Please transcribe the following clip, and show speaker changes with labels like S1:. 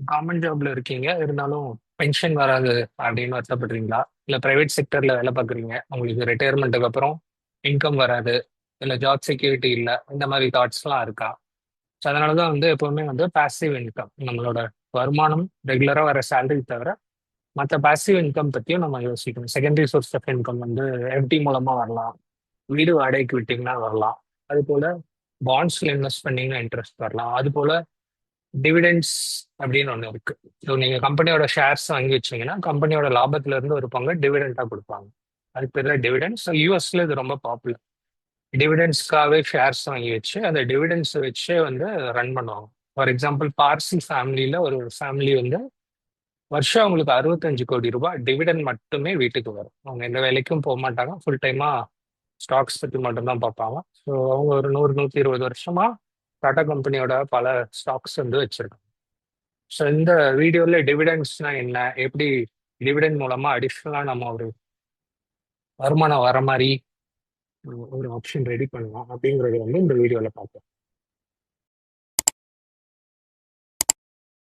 S1: Government ஜாப்ல இருக்கீங்க, இருந்தாலும் பென்ஷன் வராது அப்படின்னு வருத்தப்படுறீங்களா? இல்ல பிரைவேட் செக்டர்ல வேலை பார்க்குறீங்க, உங்களுக்கு ரிட்டையர்மெண்ட்டுக்கு அப்புறம் இன்கம் வராது, இல்ல ஜாப் செக்யூரிட்டி இல்ல, இந்த மாதிரி தாட்ஸ்லாம் இருக்கா? ஸோ அதனால தான் வந்து எப்பவுமே வந்து பாசிவ் இன்கம், நம்மளோட வருமானம் ரெகுலரா வர சேலரி தவிர மற்ற பாசிவ் இன்கம் பத்தியும் நம்ம யோசிக்கணும். செகண்டரி சோர்ஸ் ஆஃப் இன்கம் வந்து எஃப்டி மூலமா வரலாம், வீடு வாடகைக்கு விட்டீங்கன்னா வரலாம், அது போல பாண்ட்ஸ்ல இன்வெஸ்ட் பண்ணீங்கன்னா இன்ட்ரெஸ்ட் வரலாம், அது போல டிவிடெண்ட்ஸ் அப்படின்னு ஒன்று இருக்கு. ஸோ நீங்க கம்பெனியோட ஷேர்ஸ் வாங்கி வச்சீங்கன்னா கம்பெனியோட லாபத்துல இருந்து ஒரு பங்கு டிவிடெண்டா கொடுப்பாங்க. அதுக்கு பேர் தான் டிவிடெண்ட்ஸ். ஸோ யூஎஸ்ல இது ரொம்ப பாப்புலர். டிவிடெண்ட்ஸ்க்காகவே ஷேர்ஸ் வாங்கி வச்சு அந்த டிவிடெண்ட்ஸ் வச்சே வந்து ரன் பண்ணுவாங்க. ஃபார் எக்ஸாம்பிள் பார்சி ஃபேமிலியில ஒரு ஃபேமிலி வந்து வருஷம் அவங்களுக்கு 65 கோடி ரூபாய் டிவிடெண்ட் மட்டுமே வீட்டுக்கு வரும். அவங்க எந்த வேலைக்கும் போக மாட்டாங்க, ஃபுல் டைமா ஸ்டாக்ஸ் பத்தி மட்டும்தான் பார்ப்பாங்க. ஸோ அவங்க ஒரு 100-120 வருஷமா டாடா கம்பெனியோட பல ஸ்டாக்ஸ் வந்து வச்சிருக்காங்க. ஸோ இந்த வீடியோல டிவிடெண்ட்ஸ்னா என்ன, எப்படி டிவிடெண்ட் மூலமா அடிஷ்னலா நம்ம ஒரு வருமானம் வர மாதிரி ஒரு ஆப்ஷன் ரெடி பண்ணலாம் அப்படிங்கறது வந்து இந்த வீடியோல பார்த்தோம்.